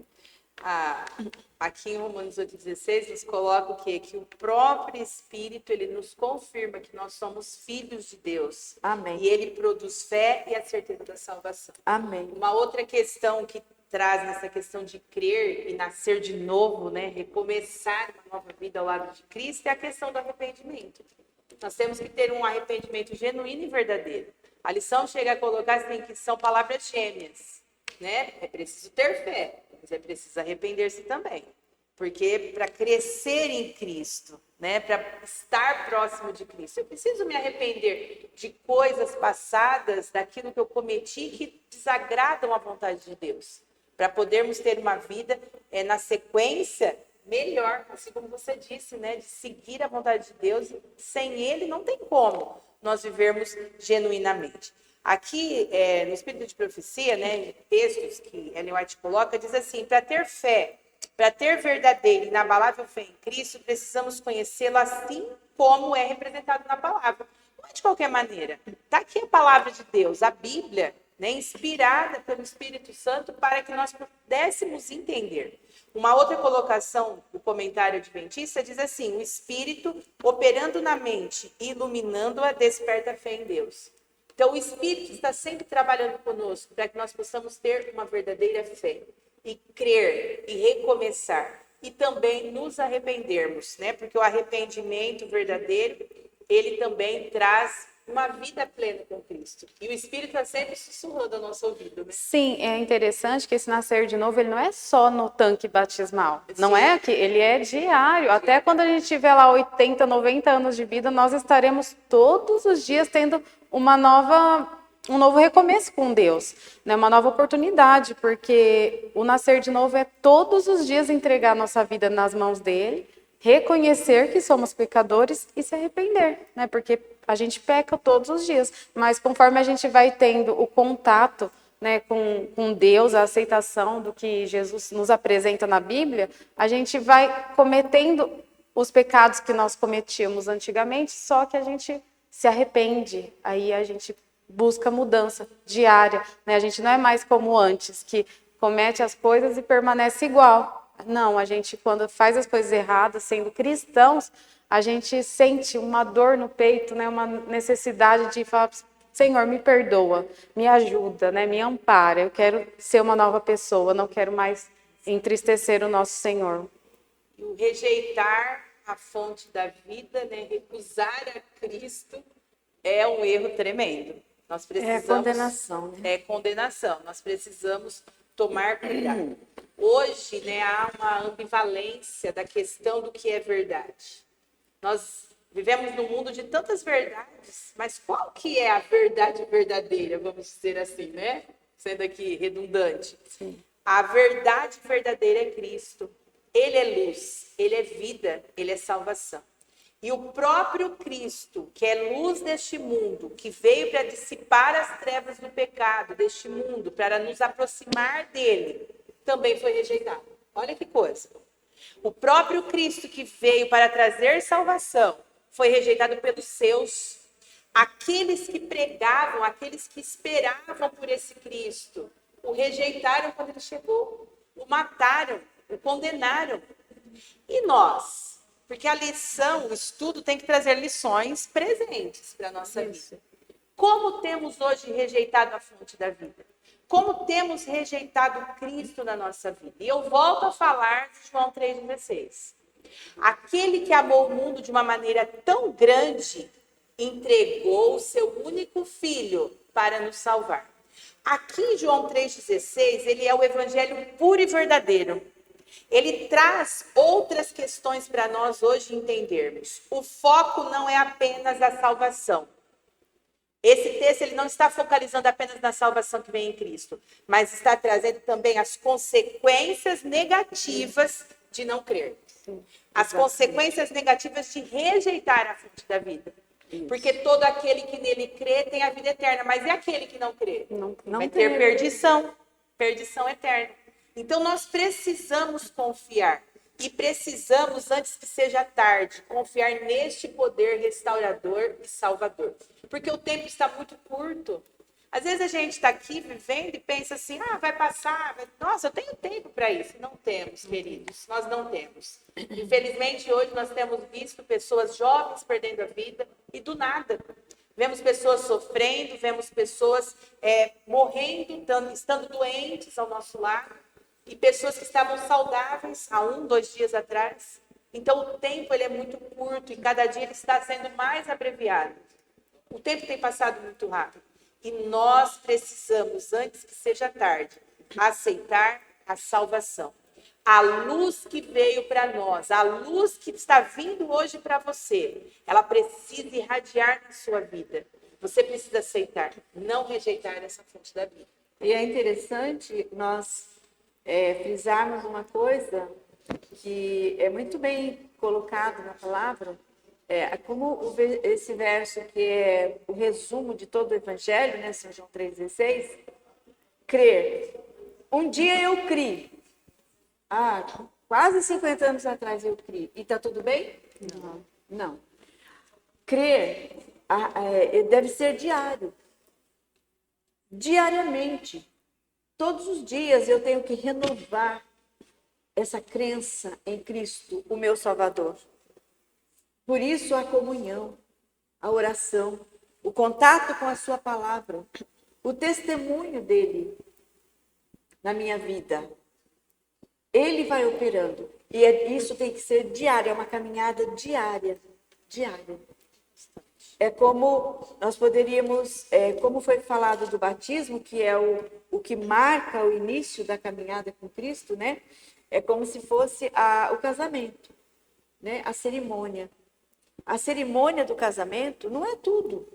Aqui em Romanos 8,16 nos coloca o quê? Que o próprio Espírito, ele nos confirma que nós somos filhos de Deus. Amém. E ele produz fé e a certeza da salvação. Amém. Uma outra questão que traz nessa questão de crer e nascer de novo, né, recomeçar uma nova vida ao lado de Cristo, é a questão do arrependimento. Nós temos que ter um arrependimento genuíno e verdadeiro. A lição chega a colocar assim, que são palavras gêmeas. né? É preciso ter fé, mas é preciso arrepender-se também. Porque para crescer em Cristo, né, para estar próximo de Cristo, eu preciso me arrepender de coisas passadas, daquilo que eu cometi que desagradam a vontade de Deus, para podermos ter uma vida na sequência melhor, assim como você disse, né, de seguir a vontade de Deus. Sem Ele não tem como nós vivermos genuinamente. Aqui, no Espírito de Profecia, né, textos que Ellen White coloca, diz assim: para ter fé, para ter verdadeira e inabalável fé em Cristo, precisamos conhecê-lo assim como é representado na palavra. Não é de qualquer maneira. Está aqui a palavra de Deus, a Bíblia, né, inspirada pelo Espírito Santo, para que nós pudéssemos entender. Uma outra colocação do comentário adventista diz assim: o Espírito, operando na mente e iluminando-a, desperta a fé em Deus. Então, o Espírito está sempre trabalhando conosco para que nós possamos ter uma verdadeira fé e crer e recomeçar e também nos arrependermos, né? Porque o arrependimento verdadeiro, ele também traz uma vida plena com Cristo. E o Espírito está sempre sussurrando ao nosso ouvido, né? Sim, é interessante que esse nascer de novo, ele não é só no tanque batismal. Não Sim. é que ele é diário. Até quando a gente tiver lá 80, 90 anos de vida, nós estaremos todos os dias tendo um novo recomeço com Deus, né? Uma nova oportunidade, porque o nascer de novo é todos os dias entregar a nossa vida nas mãos dele, reconhecer que somos pecadores e se arrepender, né? Porque a gente peca todos os dias, mas conforme a gente vai tendo o contato, né, com Deus, a aceitação do que Jesus nos apresenta na Bíblia, a gente vai cometendo os pecados que nós cometíamos antigamente, só que a gente se arrepende, aí a gente busca mudança diária, né? A gente não é mais como antes, que comete as coisas e permanece igual. Não, a gente, quando faz as coisas erradas, sendo cristãos, a gente sente uma dor no peito, né? Uma necessidade de falar: Senhor, me perdoa, me ajuda, né? Me ampara, eu quero ser uma nova pessoa, não quero mais entristecer o nosso Senhor. E o rejeitar a fonte da vida, né? Recusar a Cristo é um erro tremendo. Nós precisamos, É condenação, né? É condenação. Nós precisamos tomar cuidado. Hoje, né, há uma ambivalência da questão do que é verdade. Nós vivemos num mundo de tantas verdades, mas qual que é a verdade verdadeira, vamos dizer assim, né? Sendo aqui redundante. Sim. A verdade verdadeira é Cristo. Ele é luz, ele é vida, ele é salvação. E o próprio Cristo, que é luz deste mundo, que veio para dissipar as trevas do pecado deste mundo, para nos aproximar dele, também foi rejeitado. Olha que coisa. O próprio Cristo que veio para trazer salvação foi rejeitado pelos seus. Aqueles que pregavam, aqueles que esperavam por esse Cristo, o rejeitaram quando ele chegou, o mataram, o condenaram. E nós? Porque a lição, o estudo tem que trazer lições presentes para a nossa vida. Como temos hoje rejeitado a fonte da vida? Como temos rejeitado Cristo na nossa vida? E eu volto a falar de João 3,16. Aquele que amou o mundo de uma maneira tão grande, entregou o seu único filho para nos salvar. Aqui em João 3,16, ele é o evangelho puro e verdadeiro. Ele traz outras questões para nós hoje entendermos. O foco não é apenas a salvação. Esse texto ele não está focalizando apenas na salvação que vem em Cristo, mas está trazendo também as consequências negativas de não crer. As consequências negativas de rejeitar a fonte da vida. Isso. Porque todo aquele que nele crê tem a vida eterna, mas e aquele que não crê? Não vai ter perdição, perdição eterna. Então nós precisamos confiar e precisamos, antes que seja tarde, confiar neste poder restaurador e salvador. Porque o tempo está muito curto. Às vezes a gente está aqui vivendo e pensa assim, vai passar, nossa, eu tenho tempo para isso. Não temos, queridos, nós não temos. Infelizmente, hoje nós temos visto pessoas jovens perdendo a vida e do nada. Vemos pessoas sofrendo, vemos pessoas morrendo, estando doentes ao nosso lado. E pessoas que estavam saudáveis há 1, 2 dias atrás. Então, o tempo ele é muito curto e cada dia ele está sendo mais abreviado. O tempo tem passado muito rápido. E nós precisamos, antes que seja tarde, aceitar a salvação. A luz que veio para nós, a luz que está vindo hoje para você, ela precisa irradiar na sua vida. Você precisa aceitar, não rejeitar essa fonte da vida. E é interessante nós frisarmos uma coisa que é muito bem colocado na palavra, como esse verso que é o resumo de todo o Evangelho, né, São João 3,16, crer. Um dia eu criei. Quase 50 anos atrás eu criei. E está tudo bem? Não. Crer deve ser diário. Diariamente. Todos os dias eu tenho que renovar essa crença em Cristo, o meu Salvador. Por isso a comunhão, a oração, o contato com a sua palavra, o testemunho dele na minha vida. Ele vai operando. E isso tem que ser diário, é uma caminhada diária. É como nós poderíamos, como foi falado do batismo, que é o que marca o início da caminhada com Cristo, né? É como se fosse o casamento, né? A cerimônia. A cerimônia do casamento não é tudo.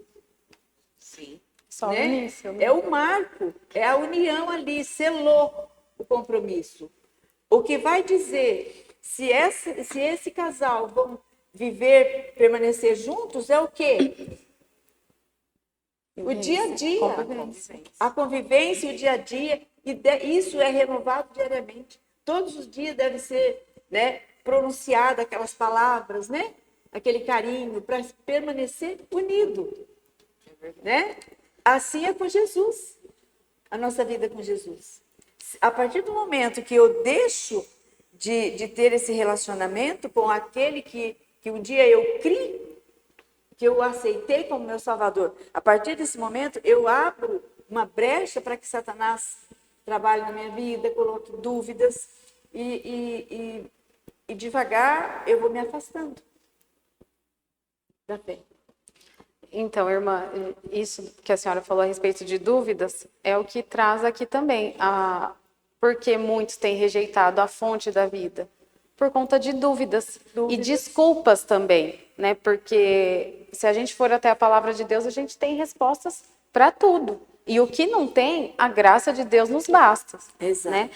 Sim. Só né? o início. Né? É o marco, é a união ali, selou o compromisso. O que vai dizer se esse casal vão viver, permanecer juntos, é o quê? O dia a dia. A convivência, o dia a dia. E isso é renovado diariamente. Todos os dias deve ser, né, pronunciada aquelas palavras, né? Aquele carinho, para permanecer unido. Né? Assim é com Jesus. A nossa vida com Jesus. A partir do momento que eu deixo de ter esse relacionamento com aquele que um dia eu criei, que eu aceitei como meu Salvador, a partir desse momento eu abro uma brecha para que Satanás trabalhe na minha vida, coloque dúvidas e devagar eu vou me afastando da fé. Então, irmã, isso que a senhora falou a respeito de dúvidas é o que traz aqui também, porque muitos têm rejeitado a fonte da vida, por conta de dúvidas. E desculpas também, né? Porque se a gente for até a palavra de Deus, a gente tem respostas para tudo. E o que não tem, a graça de Deus nos basta. Exato. Né?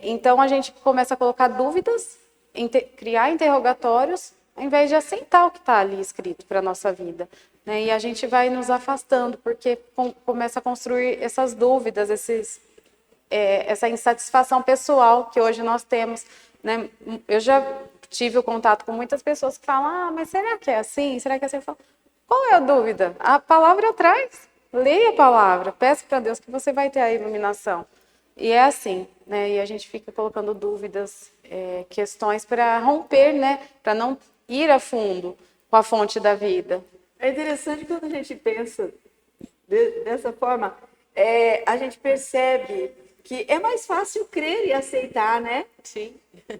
Então, a gente começa a colocar dúvidas, criar interrogatórios, ao invés de aceitar o que está ali escrito para a nossa vida. Né? E a gente vai nos afastando, porque começa a construir essas dúvidas, essa insatisfação pessoal que hoje nós temos. Né? Eu já tive o contato com muitas pessoas que falam, mas será que é assim? Será que é assim? Eu falo, qual é a dúvida? A palavra traz. Leia a palavra, peça para Deus que você vai ter a iluminação. E é assim, né? E a gente fica colocando dúvidas, questões para romper, né? Para não ir a fundo com a fonte da vida. É interessante quando a gente pensa dessa forma, a gente percebe que é mais fácil crer e aceitar, né? Sim.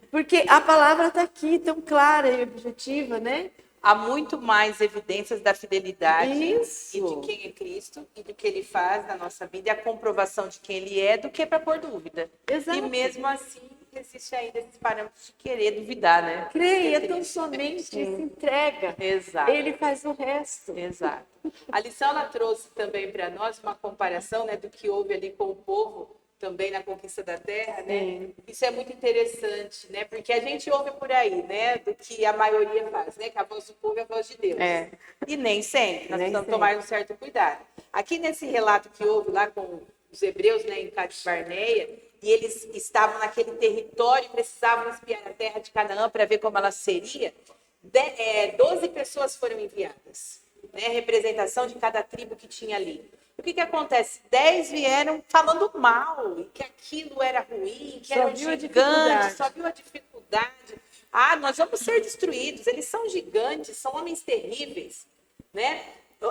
Porque a palavra está aqui, tão clara e objetiva, né? Há muito mais evidências da fidelidade Isso. e de quem é Cristo e do que ele faz na nossa vida e a comprovação de quem ele é do que para pôr dúvida. Exato. E mesmo assim existe ainda esses parâmetros de querer duvidar, né? Creia tão somente, se entrega. Exato. Ele faz o resto. Exato. A lição ela trouxe também para nós uma comparação, né, do que houve ali com o povo também na conquista da terra, né? Isso é muito interessante, né? Porque a gente ouve por aí, né, do que a maioria faz, né? Que a voz do povo é a voz de Deus. E nem sempre, nós precisamos tomar um certo cuidado. Aqui nesse relato que houve lá com os hebreus, né, em Cades Barneia, e eles estavam naquele território e precisavam espiar a terra de Canaã para ver como ela seria, 12 pessoas foram enviadas, né? Representação de cada tribo que tinha ali. O que acontece? 10 vieram falando mal, e que aquilo era ruim, que eram gigantes, só viu a dificuldade. Nós vamos ser destruídos, eles são gigantes, são homens terríveis, né?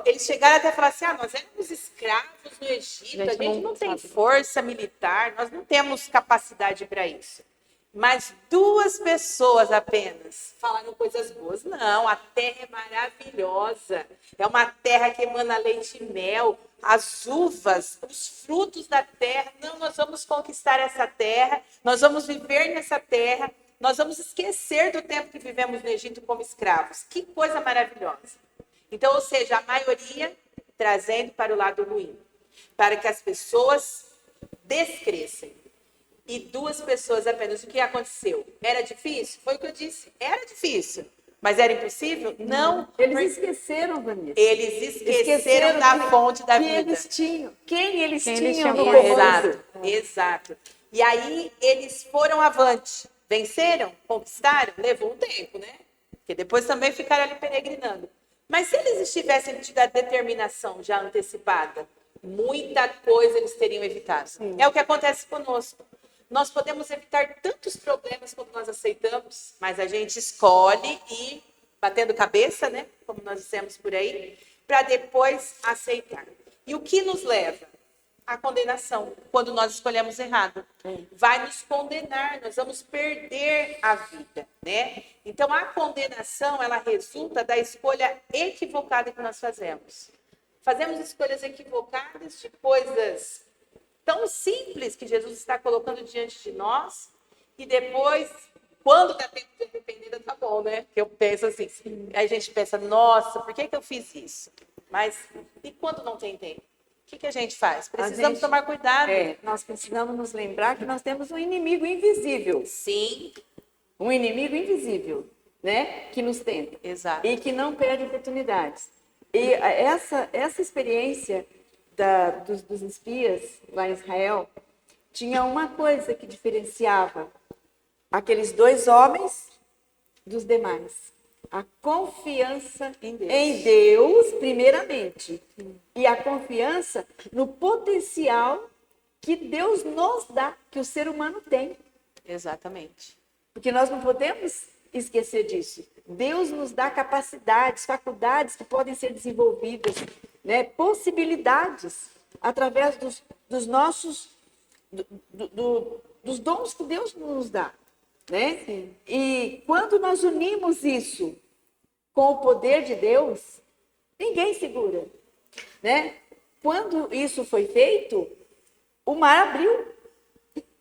Eles chegaram até a falar assim, nós éramos escravos no Egito, a gente não tem força militar, nós não temos capacidade para isso. mas 2 pessoas apenas falaram coisas boas. Não, a terra é maravilhosa. É uma terra que emana leite e mel, as uvas, os frutos da terra. Não, nós vamos conquistar essa terra, nós vamos viver nessa terra, nós vamos esquecer do tempo que vivemos no Egito como escravos. Que coisa maravilhosa. Então, ou seja, a maioria trazendo para o lado ruim, para que as pessoas descrescem. E 2 pessoas apenas. O que aconteceu? Era difícil? Foi o que eu disse. Era difícil. Mas era impossível? Não. Eles esqueceram, Vanessa. Eles esqueceram da fonte da vida. Quem eles Quem tinham eles tinham no como comando. Exato. E aí eles foram avante. Venceram? Conquistaram? Levou um tempo, né? Porque depois também ficaram ali peregrinando. Mas se eles tivessem tido a determinação já antecipada, muita coisa eles teriam evitado. Sim. É o que acontece conosco. Nós podemos evitar tantos problemas quando nós aceitamos, mas a gente escolhe ir batendo cabeça, né? Como nós dissemos por aí, para depois aceitar. E o que nos leva? A condenação, quando nós escolhemos errado. Vai nos condenar, nós vamos perder a vida, né? Então, a condenação, ela resulta da escolha equivocada que nós fazemos. Fazemos escolhas equivocadas de coisas tão simples que Jesus está colocando diante de nós, e depois, quando dá tempo de arrepender, tá bom, né? Que eu penso assim, aí a gente pensa, nossa, por que eu fiz isso? Mas, e quando não tem tempo? O que a gente faz? Precisamos tomar cuidado. Nós precisamos nos lembrar que nós temos um inimigo invisível. Sim. Um inimigo invisível, né? Que nos tenta. Exato. E que não perde oportunidades. E essa experiência dos espias lá em Israel tinha uma coisa que diferenciava aqueles 2 homens dos demais: a confiança em Deus, primeiramente, e a confiança no potencial que Deus nos dá, que o ser humano tem. Exatamente. Porque nós não podemos esquecer disso. Deus nos dá capacidades, faculdades que podem ser desenvolvidas, né? Possibilidades através dos nossos dos dons que Deus nos dá, né? Sim. E quando nós unimos isso com o poder de Deus, ninguém segura, né? Quando isso foi feito, o mar abriu.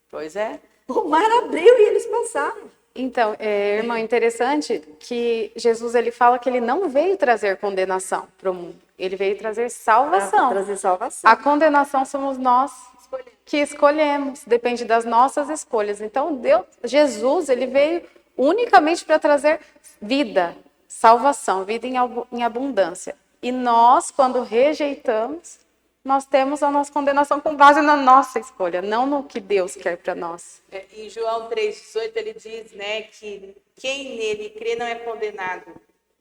Pois é. O mar abriu e eles passaram. Então, irmã, interessante que Jesus ele fala que ele não veio trazer condenação para o mundo. Ele veio trazer salvação. Trazer salvação. A condenação somos nós que escolhemos, depende das nossas escolhas. Então, Jesus, ele veio unicamente para trazer vida, salvação, vida em abundância. E nós, quando rejeitamos, nós temos a nossa condenação com base na nossa escolha, não no que Deus quer para nós. Em João 3,18 ele diz, né, que quem nele crê não é condenado,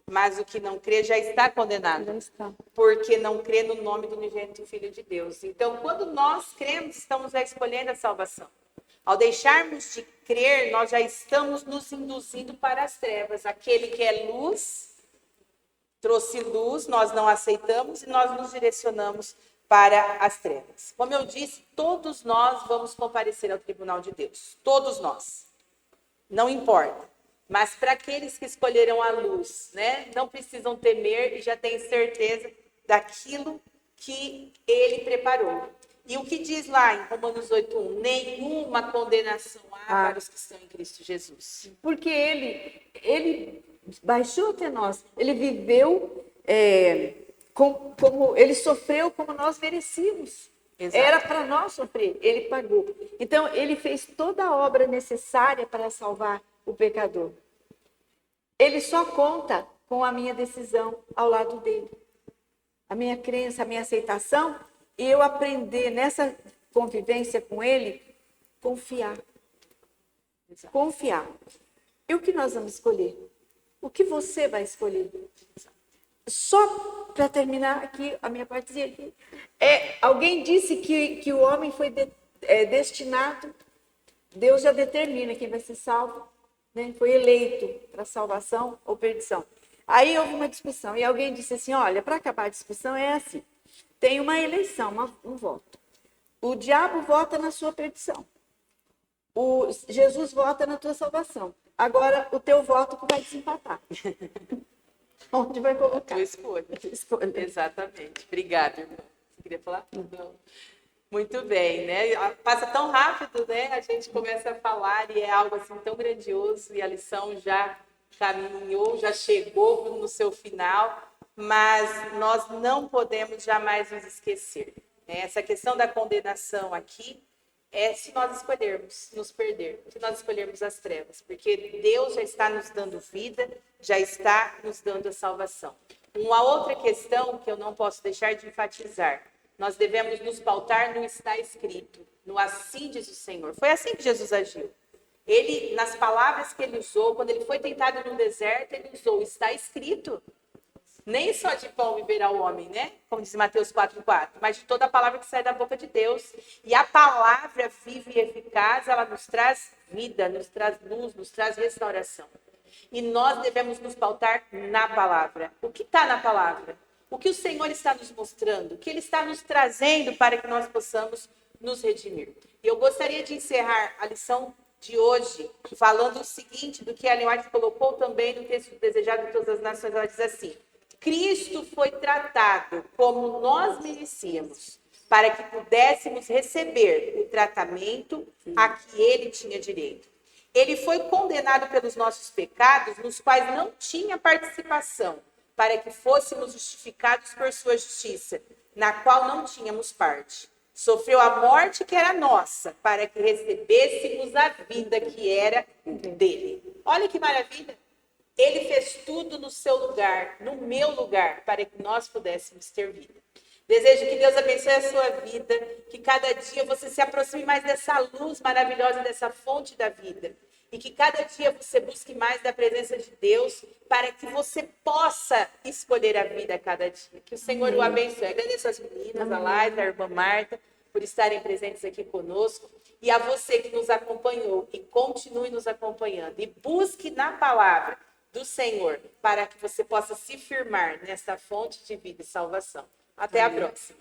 mas o que não crê já está condenado, Já está. porque não crê no nome do unigênito Filho de Deus. Então, quando nós cremos, estamos já escolhendo a salvação. Ao deixarmos de crer, nós já estamos nos induzindo para as trevas. Aquele que é luz, trouxe luz, nós não aceitamos e nós nos direcionamos para as trevas. Como eu disse, todos nós vamos comparecer ao tribunal de Deus. Todos nós. Não importa. Mas para aqueles que escolheram a luz, né, não precisam temer e já têm certeza daquilo que ele preparou. E o que diz lá em Romanos 8:1? Nenhuma condenação há para os que estão em Cristo Jesus. Porque ele baixou até nós. Ele viveu como ele sofreu como nós merecíamos. Exato. Era para nós sofrer, ele pagou. Então, ele fez toda a obra necessária para salvar o pecador. Ele só conta com a minha decisão ao lado dele. A minha crença, a minha aceitação, e eu aprender nessa convivência com ele, confiar. Exato. Confiar. E o que nós vamos escolher? O que você vai escolher? Só para terminar aqui, a minha partezinha aqui. Alguém disse que o homem foi destinado, Deus já determina quem vai ser salvo, né? Foi eleito para salvação ou perdição. Aí houve uma discussão e alguém disse assim, olha, para acabar a discussão é assim, tem uma eleição, um voto. O diabo vota na sua perdição. Jesus vota na tua salvação. Agora, o teu voto que vai desempatar. Onde vai colocar? Tua escolha. Exatamente. Obrigada, irmã. Você queria falar? Não. Muito bem, né? Passa tão rápido, né? A gente começa a falar e é algo assim tão grandioso e a lição já caminhou, já chegou no seu final, mas nós não podemos jamais nos esquecer, né? Essa questão da condenação aqui é se nós escolhermos nos perder, se nós escolhermos as trevas, porque Deus já está nos dando vida, já está nos dando a salvação. Uma outra questão que eu não posso deixar de enfatizar: nós devemos nos pautar no está escrito, no assim diz o Senhor. Foi assim que Jesus agiu. Ele, nas palavras que ele usou, quando ele foi tentado no deserto, ele usou está escrito. Nem só de pão viverá o homem, né? Como diz Mateus 4,4, mas de toda a palavra que sai da boca de Deus. E a palavra viva e eficaz, ela nos traz vida, nos traz luz, nos traz restauração. E nós devemos nos pautar na palavra. O que está na palavra? O que o Senhor está nos mostrando? O que Ele está nos trazendo para que nós possamos nos redimir? E eu gostaria de encerrar a lição de hoje falando o seguinte, do que a Ellen White colocou também no texto Desejado de Todas as Nações. Ela diz assim: Cristo foi tratado como nós merecíamos, para que pudéssemos receber o tratamento a que Ele tinha direito. Ele foi condenado pelos nossos pecados, nos quais não tinha participação, para que fôssemos justificados por sua justiça, na qual não tínhamos parte. Sofreu a morte que era nossa, para que recebêssemos a vida que era dele. Olha que maravilha! Ele fez tudo no seu lugar, no meu lugar, para que nós pudéssemos ter vida. Desejo que Deus abençoe a sua vida, que cada dia você se aproxime mais dessa luz maravilhosa, dessa fonte da vida. E que cada dia você busque mais da presença de Deus, para que você possa escolher a vida a cada dia. Que o Senhor o abençoe. Agradeço às meninas, a Laila, a irmã Marta, por estarem presentes aqui conosco. E a você que nos acompanhou e continue nos acompanhando. E busque na palavra do Senhor, para que você possa se firmar nessa fonte de vida e salvação. Até a próxima.